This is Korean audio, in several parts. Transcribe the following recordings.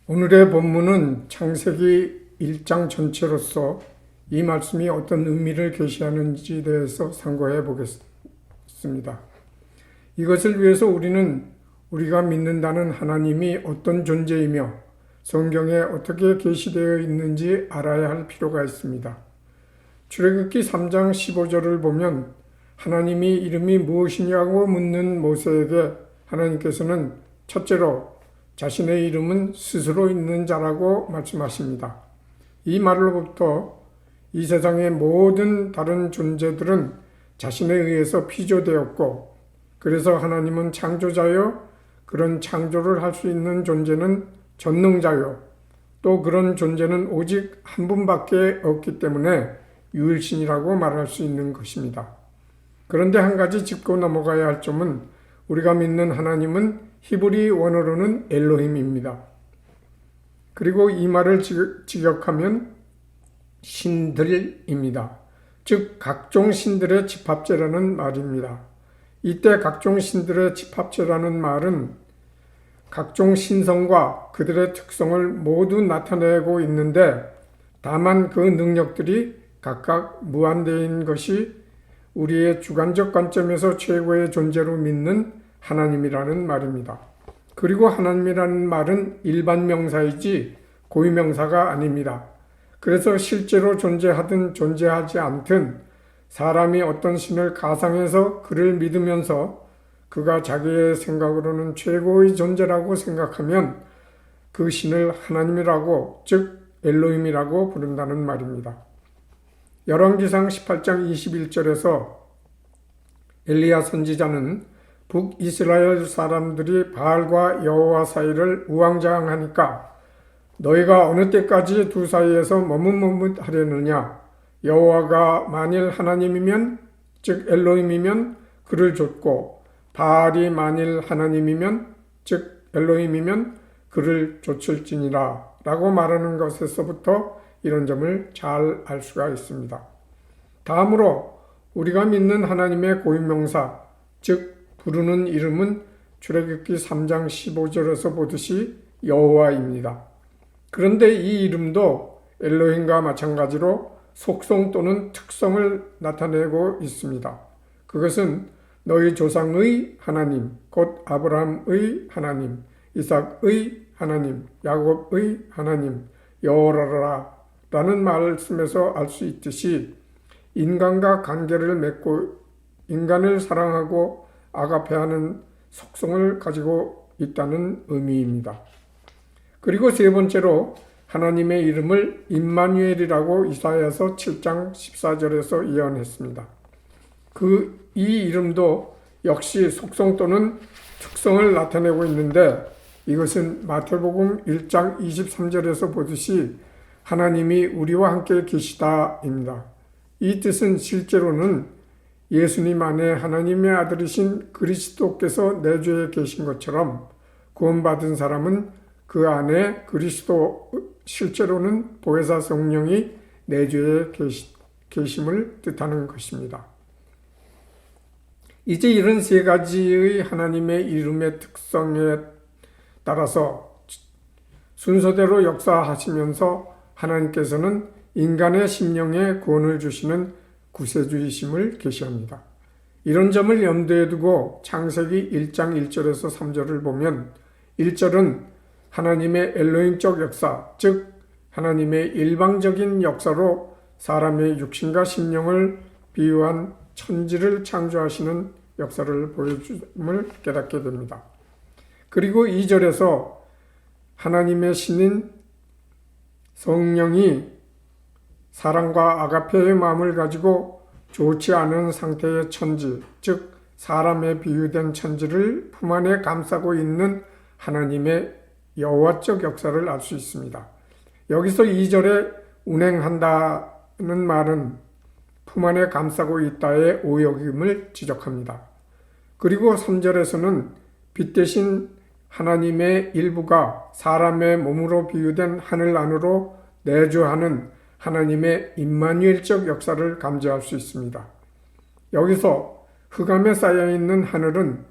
오늘의 본문은 창세기 1장 전체로서 이 말씀이 어떤 의미를 계시하는지에 대해서 상고해 보겠습니다. 이것을 위해서 우리는 우리가 믿는다는 하나님이 어떤 존재이며 성경에 어떻게 계시되어 있는지 알아야 할 필요가 있습니다. 출애굽기 3장 15절을 보면 하나님이 이름이 무엇이냐고 묻는 모세에게 하나님께서는 첫째로 자신의 이름은 스스로 있는 자라고 말씀하십니다. 이 말로부터 이 세상의 모든 다른 존재들은 자신에 의해서 피조되었고, 그래서 하나님은 창조자요, 그런 창조를 할 수 있는 존재는 전능자요, 또 그런 존재는 오직 한 분밖에 없기 때문에 유일신이라고 말할 수 있는 것입니다. 그런데 한 가지 짚고 넘어가야 할 점은 우리가 믿는 하나님은 히브리 원어로는 엘로힘입니다. 그리고 이 말을 직역하면 신들입니다. 즉 각종 신들의 집합체라는 말입니다. 이때 각종 신들의 집합체라는 말은 각종 신성과 그들의 특성을 모두 나타내고 있는데, 다만 그 능력들이 각각 무한대인 것이 우리의 주관적 관점에서 최고의 존재로 믿는 하나님이라는 말입니다. 그리고 하나님이라는 말은 일반 명사이지 고유명사가 아닙니다. 그래서 실제로 존재하든 존재하지 않든 사람이 어떤 신을 가상해서 그를 믿으면서 그가 자기의 생각으로는 최고의 존재라고 생각하면 그 신을 하나님이라고, 즉 엘로힘이라고 부른다는 말입니다. 열왕기상 18장 21절에서 엘리야 선지자는 북이스라엘 사람들이 바알과 여호와 사이를 우왕좌왕하니까 너희가 어느 때까지 두 사이에서 머뭇머뭇하려느냐, 여호와가 만일 하나님이면 즉 엘로힘이면 그를 좇고 바알이 만일 하나님이면 즉 엘로힘이면 그를 좇을지니라 라고 말하는 것에서부터 이런 점을 잘 알 수가 있습니다. 다음으로 우리가 믿는 하나님의 고유명사, 즉 부르는 이름은 출애굽기 3장 15절에서 보듯이 여호와입니다. 그런데 이 이름도 엘로힘과 마찬가지로 속성 또는 특성을 나타내고 있습니다. 그것은 너희 조상의 하나님, 곧 아브라함의 하나님, 이삭의 하나님, 야곱의 하나님, 여호와라 라는 말씀에서 알 수 있듯이 인간과 관계를 맺고 인간을 사랑하고 아가페하는 속성을 가지고 있다는 의미입니다. 그리고 세 번째로 하나님의 이름을 임마누엘이라고 이사야서 7장 14절에서 예언했습니다. 이 이름도 역시 속성 또는 특성을 나타내고 있는데, 이것은 마태복음 1장 23절에서 보듯이 하나님이 우리와 함께 계시다입니다. 이 뜻은 실제로는 예수님 안에 하나님의 아들이신 그리스도께서 내주에 계신 것처럼 구원받은 사람은 그 안에 그리스도, 실제로는 보혜사 성령이 내주에 계심을 뜻하는 것입니다. 이제 이런 세 가지의 하나님의 이름의 특성에 따라서 순서대로 역사하시면서 하나님께서는 인간의 심령에 구원을 주시는 구세주이심을 계시합니다. 이런 점을 염두에 두고 창세기 1장 1절에서 3절을 보면 1절은 하나님의 엘로힘적 역사, 즉 하나님의 일방적인 역사로 사람의 육신과 심령을 비유한 천지를 창조하시는 역사를 보여줌을 깨닫게 됩니다. 그리고 2절에서 하나님의 신인 성령이 사랑과 아가페의 마음을 가지고 좋지 않은 상태의 천지, 즉 사람에 비유된 천지를 품 안에 감싸고 있는 하나님의 여호와적 역사를 알 수 있습니다. 여기서 2절에 운행한다는 말은 품 안에 감싸고 있다의 오역임을 지적합니다. 그리고 3절에서는 빛 대신 하나님의 일부가 사람의 몸으로 비유된 하늘 안으로 내주하는 하나님의 임마누엘적 역사를 감지할 수 있습니다. 여기서 흑암에 쌓여있는 하늘은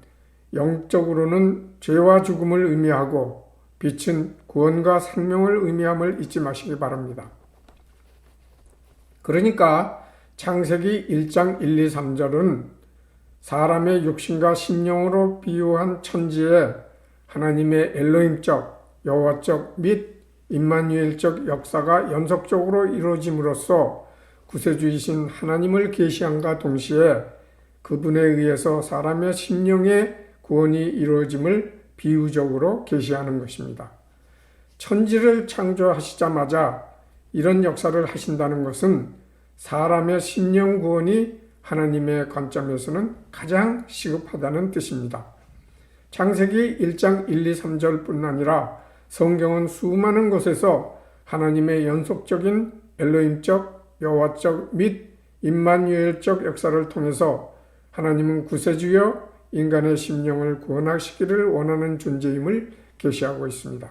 영적으로는 죄와 죽음을 의미하고 빛은 구원과 생명을 의미함을 잊지 마시기 바랍니다. 그러니까 창세기 1장 1, 2, 3절은 사람의 육신과 심령으로 비유한 천지에 하나님의 엘로힘적, 여호와적 및 임마누엘적 역사가 연속적으로 이루어짐으로써 구세주이신 하나님을 계시함과 동시에 그분에 의해서 사람의 심령의 구원이 이루어짐을 비유적으로 계시하는 것입니다. 천지를 창조하시자마자 이런 역사를 하신다는 것은 사람의 심령 구원이 하나님의 관점에서는 가장 시급하다는 뜻입니다. 창세기 1장 1, 2, 3절뿐 아니라 성경은 수많은 곳에서 하나님의 연속적인 엘로힘적, 여호와적 및 임마누엘적 역사를 통해서 하나님은 구세주여 인간의 심령을 구원하시기를 원하는 존재임을 계시하고 있습니다.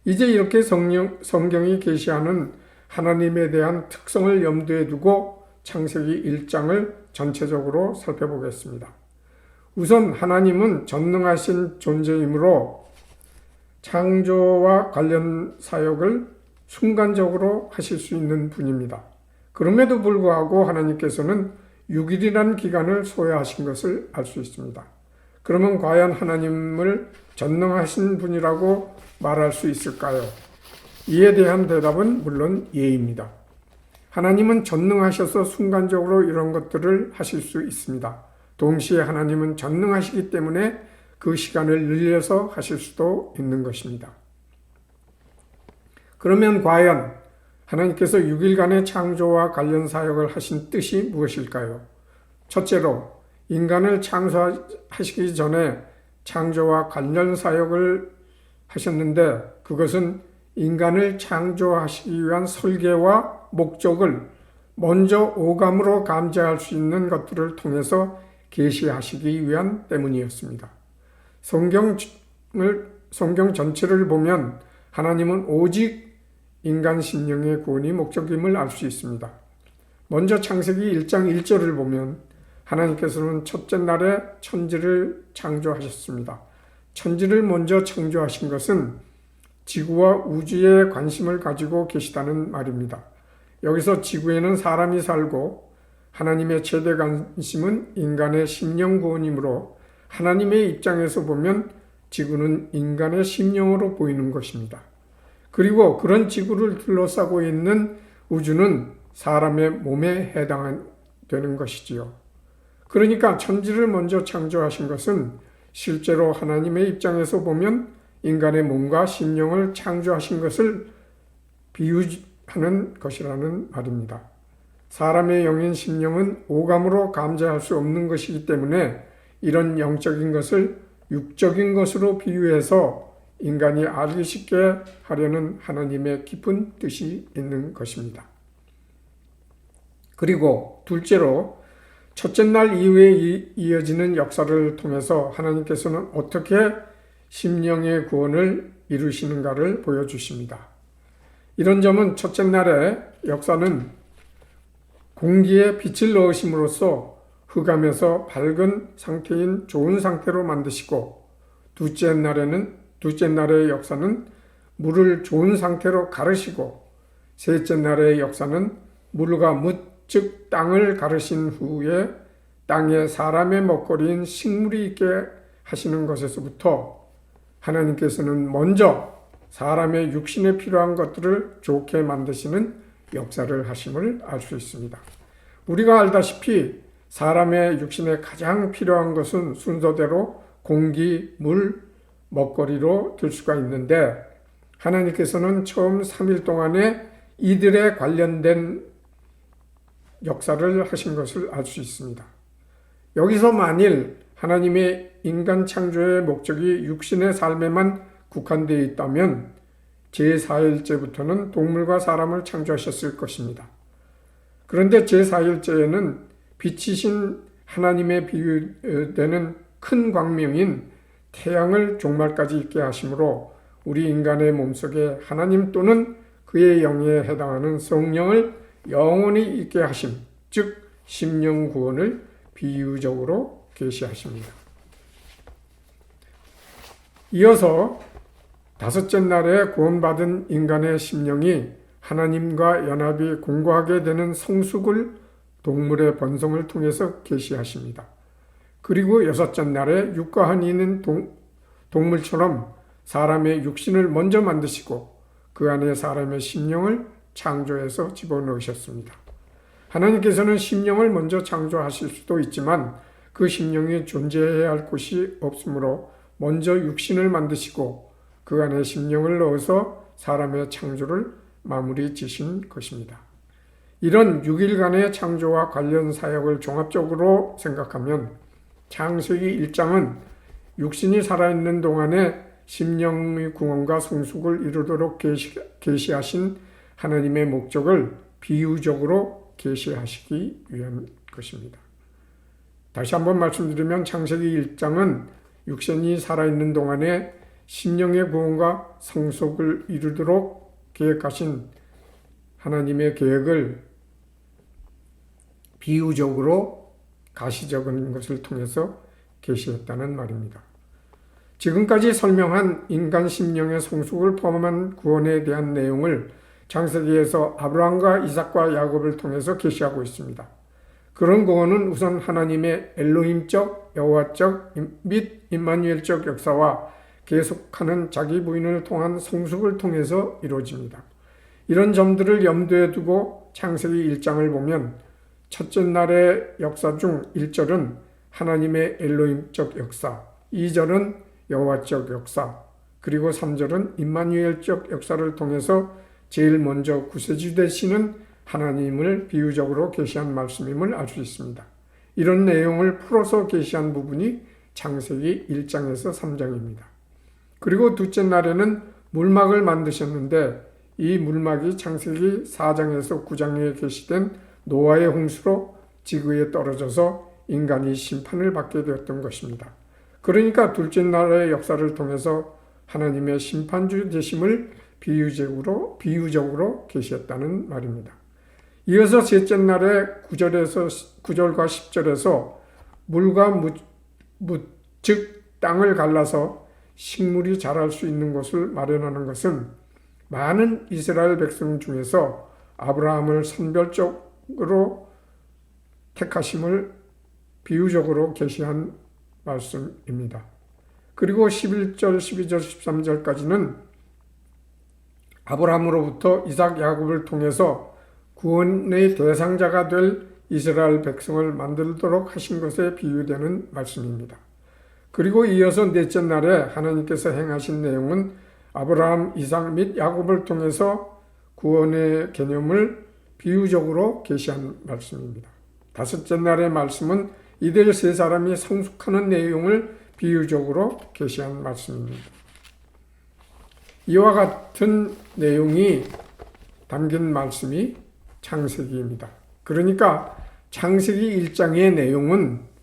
이제 이렇게 성경이 계시하는 하나님에 대한 특성을 염두에 두고 창세기 1장을 전체적으로 살펴보겠습니다. 우선 하나님은 전능하신 존재이므로 창조와 관련 사역을 순간적으로 하실 수 있는 분입니다. 그럼에도 불구하고 하나님께서는 6일이라는 기간을 소요하신 것을 알 수 있습니다. 그러면 과연 하나님을 전능하신 분이라고 말할 수 있을까요? 이에 대한 대답은 물론 예입니다. 하나님은 전능하셔서 순간적으로 이런 것들을 하실 수 있습니다. 동시에 하나님은 전능하시기 때문에 그 시간을 늘려서 하실 수도 있는 것입니다. 그러면 과연 하나님께서 6일간의 창조와 관련 사역을 하신 뜻이 무엇일까요? 첫째로 인간을 창조하시기 전에 창조와 관련 사역을 하셨는데 그것은 인간을 창조하시기 위한 설계와 목적을 먼저 오감으로 감지할 수 있는 것들을 통해서 계시하시기 위한 때문이었습니다. 성경 전체를 보면 하나님은 오직 인간 심령의 구원이 목적임을 알 수 있습니다. 먼저 창세기 1장 1절을 보면 하나님께서는 첫째 날에 천지를 창조하셨습니다. 천지를 먼저 창조하신 것은 지구와 우주에 관심을 가지고 계시다는 말입니다. 여기서 지구에는 사람이 살고 하나님의 최대 관심은 인간의 심령 구원이므로 하나님의 입장에서 보면 지구는 인간의 심령으로 보이는 것입니다. 그리고 그런 지구를 둘러싸고 있는 우주는 사람의 몸에 해당되는 것이지요. 그러니까 천지를 먼저 창조하신 것은 실제로 하나님의 입장에서 보면 인간의 몸과 심령을 창조하신 것을 비유하는 것이라는 말입니다. 사람의 영인 심령은 오감으로 감지할 수 없는 것이기 때문에 이런 영적인 것을 육적인 것으로 비유해서 인간이 알기 쉽게 하려는 하나님의 깊은 뜻이 있는 것입니다. 그리고 둘째로 첫째 날 이후에 이어지는 역사를 통해서 하나님께서는 어떻게 심령의 구원을 이루시는가를 보여주십니다. 이런 점은 첫째 날의 역사는 공기에 빛을 넣으심으로써 흑암에서 밝은 상태인 좋은 상태로 만드시고 둘째 날의 역사는 물을 좋은 상태로 가르시고 셋째 날의 역사는 물과 즉 땅을 가르신 후에 땅에 사람의 먹거리인 식물이 있게 하시는 것에서부터 하나님께서는 먼저 사람의 육신에 필요한 것들을 좋게 만드시는 역사를 하심을 알 수 있습니다. 우리가 알다시피 사람의 육신에 가장 필요한 것은 순서대로 공기, 물, 먹거리로 될 수가 있는데 하나님께서는 처음 3일 동안에 이들에 관련된 역사를 하신 것을 알 수 있습니다. 여기서 만일 하나님의 인간 창조의 목적이 육신의 삶에만 국한되어 있다면 제4일째부터는 동물과 사람을 창조하셨을 것입니다. 그런데 제4일째에는 빛이신 하나님의 비유되는 큰 광명인 태양을 종말까지 있게 하심으로 우리 인간의 몸속에 하나님 또는 그의 영에 해당하는 성령을 영원히 있게 하심, 즉 심령 구원을 비유적으로 계시하십니다. 이어서 다섯째 날에 구원받은 인간의 심령이 하나님과 연합이 공고하게 되는 성숙을 동물의 번성을 통해서 계시하십니다. 그리고 여섯째 날에 육과 한이 있는 동물처럼 사람의 육신을 먼저 만드시고 그 안에 사람의 심령을 창조해서 집어넣으셨습니다. 하나님께서는 심령을 먼저 창조하실 수도 있지만 그 심령이 존재해야 할 곳이 없으므로 먼저 육신을 만드시고 그 안에 심령을 넣어서 사람의 창조를 마무리 지신 것입니다. 이런 6일간의 창조와 관련 사역을 종합적으로 생각하면 창세기 1장은 육신이 살아있는 동안에 심령의 구원과 성숙을 이루도록 계시하신 하나님의 목적을 비유적으로 계시하시기 위한 것입니다. 다시 한번 말씀드리면 창세기 1장은 육신이 살아있는 동안에 심령의 구원과 성숙을 이루도록 계획하신 하나님의 계획을 비유적으로 가시적인 것을 통해서 계시했다는 말입니다. 지금까지 설명한 인간 심령의 성숙을 포함한 구원에 대한 내용을 창세기에서 아브라함과 이삭과 야곱을 통해서 계시하고 있습니다. 그런 구원은 우선 하나님의 엘로힘적, 여호와적 및 임마누엘적 역사와 계속하는 자기 부인을 통한 성숙을 통해서 이루어집니다. 이런 점들을 염두에 두고 창세기 1장을 보면 첫째 날의 역사 중 1절은 하나님의 엘로힘적 역사, 2절은 여호와적 역사, 그리고 3절은 임마누엘적 역사를 통해서 제일 먼저 구세주 되시는 하나님을 비유적으로 계시한 말씀임을 알 수 있습니다. 이런 내용을 풀어서 계시한 부분이 창세기 1장에서 3장입니다. 그리고 둘째 날에는 물막을 만드셨는데 이 물막이 창세기 4장에서 9장에 계시된 노아의 홍수로 지구에 떨어져서 인간이 심판을 받게 되었던 것입니다. 그러니까 둘째 날의 역사를 통해서 하나님의 심판주 되심을 비유적으로 계시했다는 말입니다. 이어서 셋째 날에 9절과 10절에서 물과 즉 땅을 갈라서 식물이 자랄 수 있는 곳을 마련하는 것은 많은 이스라엘 백성 중에서 아브라함을 선별적으로 택하심을 비유적으로 계시한 말씀입니다. 그리고 11절, 12절, 13절까지는 아브라함으로부터 이삭, 야곱을 통해서 구원의 대상자가 될 이스라엘 백성을 만들도록 하신 것에 비유되는 말씀입니다. 그리고 이어서 넷째 날에 하나님께서 행하신 내용은 아브라함, 이삭 및 야곱을 통해서 구원의 개념을 비유적으로 계시한 말씀입니다. 다섯째 날의 말씀은 이들 세 사람이 성숙하는 내용을 비유적으로 계시한 말씀입니다. 이와 같은 내용이 담긴 말씀이 창세기입니다. 그러니까 창세기 1장의 내용은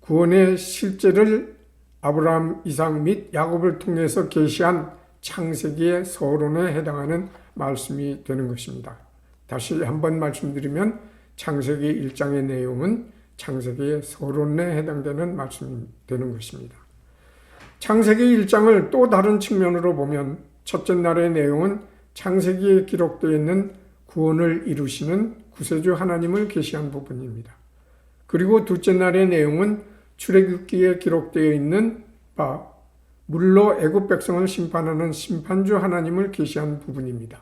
구원의 실제를 아브라함, 이삭 및 야곱을 통해서 계시한 창세기의 서론에 해당하는 말씀이 되는 것입니다. 다시 한번 말씀드리면 창세기 1장의 내용은 창세기의 서론에 해당되는 말씀이 되는 것입니다. 창세기 1장을 또 다른 측면으로 보면 첫째 날의 내용은 창세기에 기록되어 있는 구원을 이루시는 구세주 하나님을 계시한 부분입니다. 그리고 둘째 날의 내용은 출애굽기에 기록되어 있는 바 물로 애굽 백성을 심판하는 심판주 하나님을 계시한 부분입니다.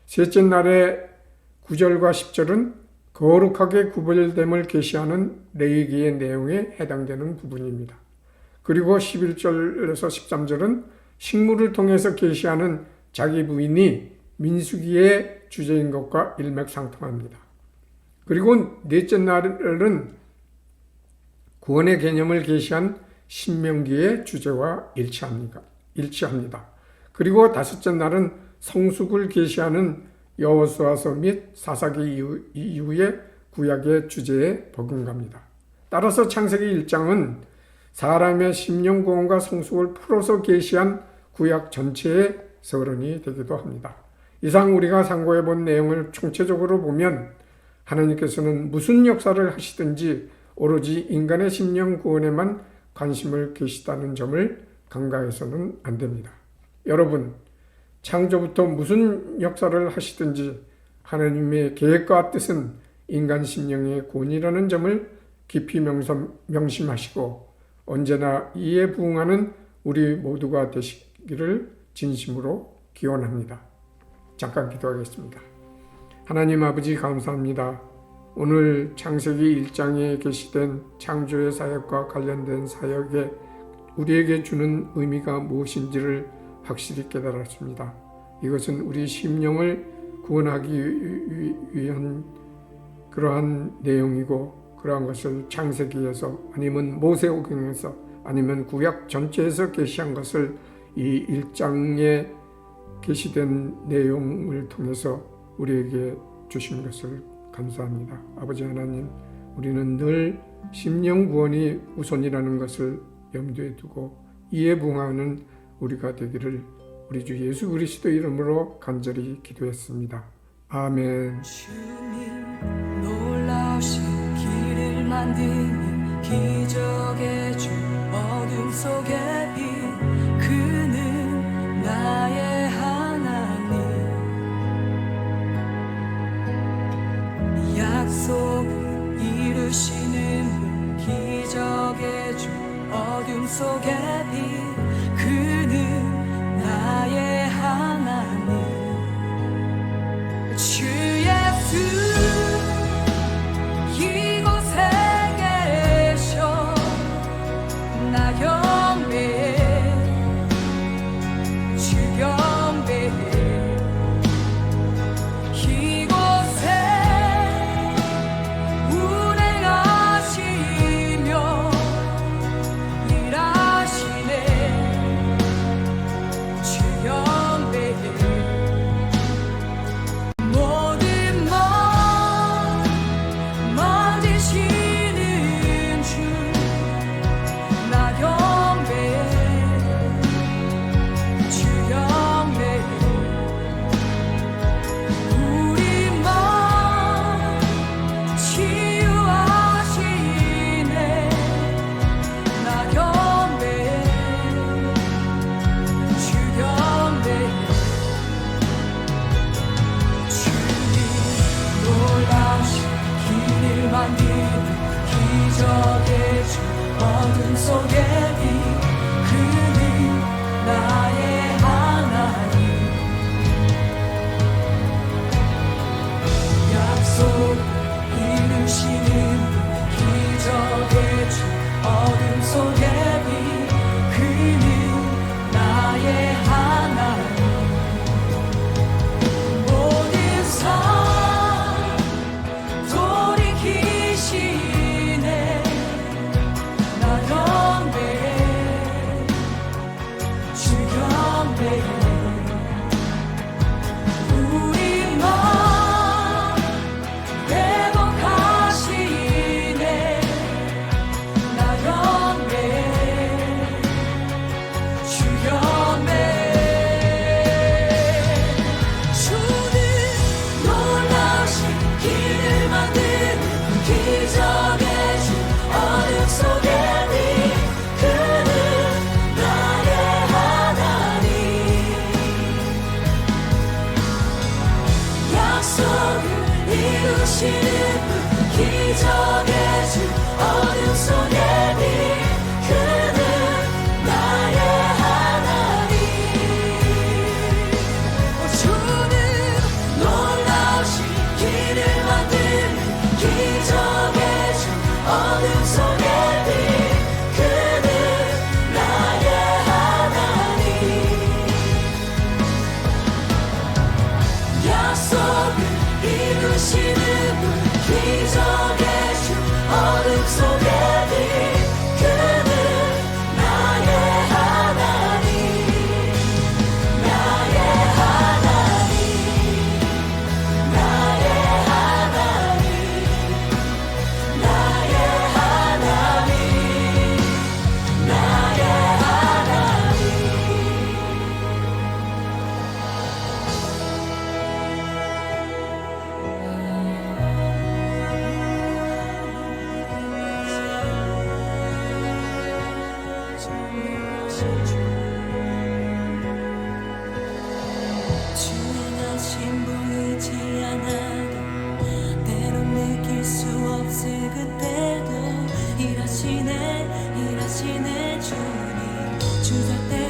셋째 날의 9절과 10절은 거룩하게 구별됨을 계시하는 레위기의 내용에 해당되는 부분입니다. 그리고 11절에서 13절은 식물을 통해서 계시하는 자기 부인이 민수기의 주제인 것과 일맥상통합니다. 그리고 넷째 날은 구원의 개념을 계시한 신명기의 주제와 일치합니다. 그리고 다섯째 날은 성숙을 계시하는 여호수아서 및 사사기 이후의 구약의 주제에 버금갑니다. 따라서 창세기 1장은 사람의 심령 구원과 성숙을 풀어서 계시한 구약 전체의 서론이 되기도 합니다. 이상 우리가 상고해 본 내용을 총체적으로 보면 하나님께서는 무슨 역사를 하시든지 오로지 인간의 심령 구원에만 관심을 계시다는 점을 간과해서는 안 됩니다. 여러분, 창조부터 무슨 역사를 하시든지 하나님의 계획과 뜻은 인간 심령의 본이라는 점을 깊이 명심하시고 언제나 이에 부응하는 우리 모두가 되시기를 진심으로 기원합니다. 잠깐 기도하겠습니다. 하나님 아버지 감사합니다. 오늘 창세기 1장에 게시된 창조의 사역과 관련된 사역에 우리에게 주는 의미가 무엇인지를 확실히 깨달았습니다. 이것은 우리 심령을 구원하기 위한 그러한 내용이고 그러한 것을 창세기에서 아니면 모세오경에서 아니면 구약 전체에서 게시한 것을 이 1장에 게시된 내용을 통해서 우리에게 주신 것을 감사합니다. 아버지 하나님, 우리는 늘 심령 구원이 우선이라는 것을 염두에 두고 이에 부응하는 우리가 되기를 우리 주 예수 그리스도 이름으로 간절히 기도했습니다. 아멘. 주님 놀라우신 길을 만드는 기적의 주 어둠 속의 빛 그는 나의 하나님 약속을 이루시는 분 기적의 주 어둠 속의 빛 그는 나의 하나님 주 예수 이곳에 계셔 나 경배해 주 경배해 이곳에 운행하시며 일하시네 주 경배해 기적의 주 어둠 속의 빛 그는 나의 하나님 약속 이루시는 기적의 주 어둠 속의 빛 그는 나의 하나님 모든 성 기적의 주 어둠 속의 빛 그는 나의 하나님 주는 놀라우신 길을 만드는 기적의 주 어둠 속의 빛 그는 나의 하나님 약속을 이루시는 분 기적의 주 어둠 속의 빛 그는 나의 하나님 나의 하나님 나의 하나님 나의 하나님 나의 하나님 그때도 일하시네 주님 주절 때